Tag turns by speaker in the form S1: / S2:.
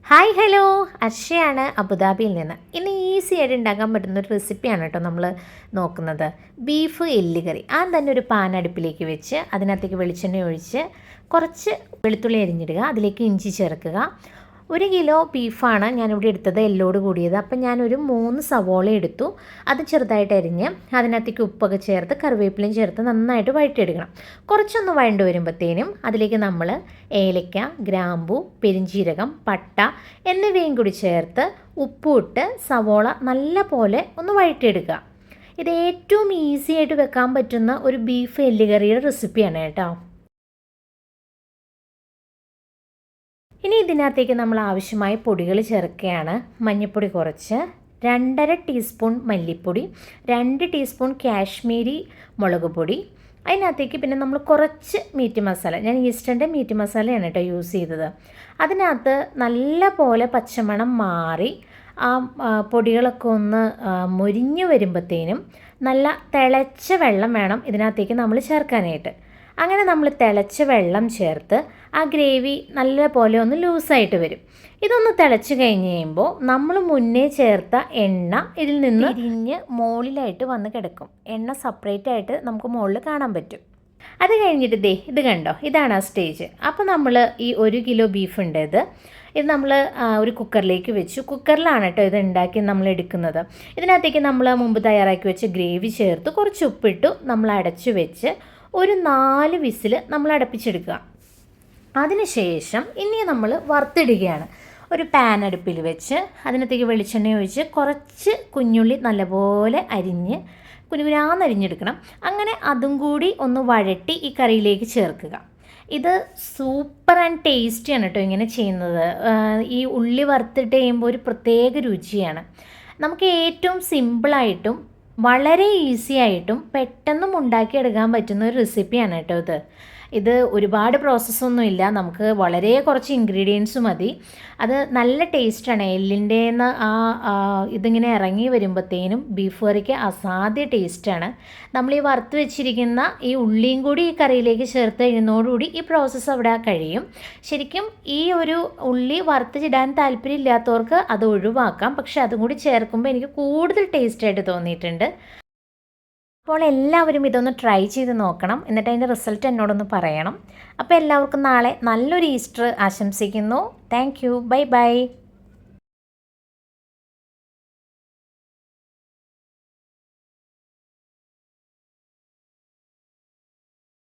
S1: Hi hello, അർഷയാണ് അബുദാബിയിൽ നിന്ന്. ഇന്ന് ഈസി ആയിട്ട് ഉണ്ടാക്കാൻ പറ്റുന്ന ഒരു റെസിപ്പിയാണ് കേട്ടോ നമ്മൾ നോക്കുന്നത്. ബീഫ് എല്ലുകറി. ആദ്യം തന്നെ ഒരു പാൻ അടുപ്പിലേക്ക് വെച്ച് അതിനകത്തേക്ക് വെളിച്ചെണ്ണ ഒഴിച്ച് കുറച്ച് വെളുത്തുള്ളി അരിഞ്ഞിടുക, അതിലേക്ക് ഇഞ്ചി ചേർക്കുക. 1 കിലോ ബീഫാണ് ഞാനിവിടെ എടുത്തത്, എല്ലോട് കൂടിയത്. അപ്പം ഞാനൊരു 3 സവോള എടുത്തു, അത് ചെറുതായിട്ട് അരിഞ്ഞ് അതിനകത്തേക്ക് ഉപ്പൊക്കെ ചേർത്ത് കറിവേപ്പിലയും ചേർത്ത് നന്നായിട്ട് വഴറ്റിയെടുക്കണം. കുറച്ചൊന്ന് വഴണ്ട് വരുമ്പോഴത്തേനും അതിലേക്ക് നമ്മൾ ഏലക്ക, ഗ്രാമ്പൂ, പെരിഞ്ചീരകം, പട്ട എന്നിവയും കൂടി ചേർത്ത് ഉപ്പിട്ട് സവോള നല്ല പോലെ ഒന്ന് വഴറ്റിയെടുക്കുക. ഇത് ഏറ്റവും ഈസി ആയിട്ട് വെക്കാൻ പറ്റുന്ന ഒരു ബീഫ് എല്ലുകറിയുടെ റെസിപ്പിയാണ് കേട്ടോ. ഇനി ഇതിനകത്തേക്ക് നമ്മൾ ആവശ്യമായ പൊടികൾ ചേർക്കുകയാണ്. മഞ്ഞൾപ്പൊടി കുറച്ച്, 2.5 ടീസ്പൂൺ മല്ലിപ്പൊടി, 2 ടീസ്പൂൺ കാശ്മീരി മുളക് പൊടി. അതിനകത്തേക്ക് പിന്നെ നമ്മൾ കുറച്ച് മീറ്റ് മസാല, ഞാൻ ഈസ്റ്റേൻ്റെ മീറ്റ് മസാലയാണ് കേട്ടോ യൂസ് ചെയ്തത്. അതിനകത്ത് നല്ല പോലെ പച്ചമണം മാറി ആ പൊടികളൊക്കെ ഒന്ന് മൊരിഞ്ഞ് വരുമ്പോഴത്തേനും നല്ല തിളച്ച വെള്ളം വേണം ഇതിനകത്തേക്ക് നമ്മൾ ചേർക്കാനായിട്ട്. അങ്ങനെ നമ്മൾ തിളച്ച വെള്ളം ചേർത്ത് ആ ഗ്രേവി നല്ല പോലെ ഒന്ന് ലൂസായിട്ട് വരും. ഇതൊന്ന് തിളച്ച് കഴിഞ്ഞ് കഴിയുമ്പോൾ നമ്മൾ മുന്നേ ചേർത്ത എണ്ണ ഇതിൽ നിന്ന് ഇരിഞ്ഞ് മുകളിലായിട്ട് വന്ന് കിടക്കും. എണ്ണ സെപ്പറേറ്റ് ആയിട്ട് നമുക്ക് മുകളിൽ കാണാൻ പറ്റും. അത് കഴിഞ്ഞിട്ട് ഇത് കണ്ടോ, ഇതാണ് ആ സ്റ്റേജ്. അപ്പോൾ നമ്മൾ ഈ 1 കിലോ ബീഫ് ഉണ്ട്, ഇത് നമ്മൾ ഒരു കുക്കറിലേക്ക് വെച്ചു. കുക്കറിലാണ് കേട്ടോ ഇത് ഉണ്ടാക്കി നമ്മൾ എടുക്കുന്നത്. ഇതിനകത്തേക്ക് നമ്മൾ മുമ്പ് തയ്യാറാക്കി വെച്ച് ഗ്രേവി ചേർത്ത് കുറച്ച് ഉപ്പിട്ടു നമ്മൾ അടച്ചു വെച്ച് ഒരു 4 വിസിൽ നമ്മൾ അടുപ്പിച്ചെടുക്കുക. അതിനുശേഷം ഇനി നമ്മൾ വറുത്തിടുകയാണ്. ഒരു പാൻ അടുപ്പിൽ വെച്ച് അതിനകത്തേക്ക് വെളിച്ചെണ്ണ ഒഴിച്ച് കുറച്ച് കുഞ്ഞുള്ളി നല്ലപോലെ അരിഞ്ഞ് കുനുകുനാന്നരിഞ്ഞെടുക്കണം. അങ്ങനെ അതും കൂടി ഒന്ന് വഴട്ടി ഈ കറിയിലേക്ക് ചേർക്കുക. ഇത് സൂപ്പർ ആൻഡ് ടേസ്റ്റിയാണ് കേട്ടോ ഇങ്ങനെ ചെയ്യുന്നത്. ഈ ഉള്ളി വറുത്തിട്ട് ചെയ്യുമ്പോൾ ഒരു പ്രത്യേക രുചിയാണ്. നമുക്ക് ഏറ്റവും സിമ്പിളായിട്ടും വളരെ ഈസി ആയിട്ടും പെട്ടെന്നും ഉണ്ടാക്കിയെടുക്കാൻ പറ്റുന്ന ഒരു റെസിപ്പിയാണ് കേട്ടോ ഇത് ഒരുപാട് പ്രോസസ്സൊന്നും ഇല്ല, നമുക്ക് വളരെ കുറച്ച് ഇൻഗ്രീഡിയൻസ് മതി. അത് നല്ല ടേസ്റ്റാണ്. എല്ലിൻ്റെന്ന് ഇതിങ്ങനെ ഇറങ്ങി വരുമ്പോഴത്തേനും ബീഫ് കറിക്ക് അസാധ്യ ടേസ്റ്റാണ്. നമ്മൾ ഈ വറുത്ത് വെച്ചിരിക്കുന്ന ഈ ഉള്ളിയും കൂടി ഈ കറിയിലേക്ക് ചേർത്ത് കഴിയുന്നതോടുകൂടി ഈ പ്രോസസ്സ് അവിടെ കഴിയും. ശരിക്കും ഈ ഒരു ഉള്ളി വറുത്തിടാൻ താല്പര്യമില്ലാത്തവർക്ക് അത് ഒഴിവാക്കാം, പക്ഷെ അതും കൂടി ചേർക്കുമ്പോൾ എനിക്ക് കൂടുതൽ ടേസ്റ്റായിട്ട് തോന്നിയിട്ടുണ്ട്. അപ്പോൾ എല്ലാവരും ഇതൊന്ന് ട്രൈ ചെയ്ത് നോക്കണം, എന്നിട്ട് അതിൻ്റെ റിസൾട്ട് എന്നോടൊന്ന് പറയണം. അപ്പോൾ എല്ലാവർക്കും നാളെ നല്ലൊരു ഈസ്റ്റർ ആശംസിക്കുന്നു. Thank you, bye bye.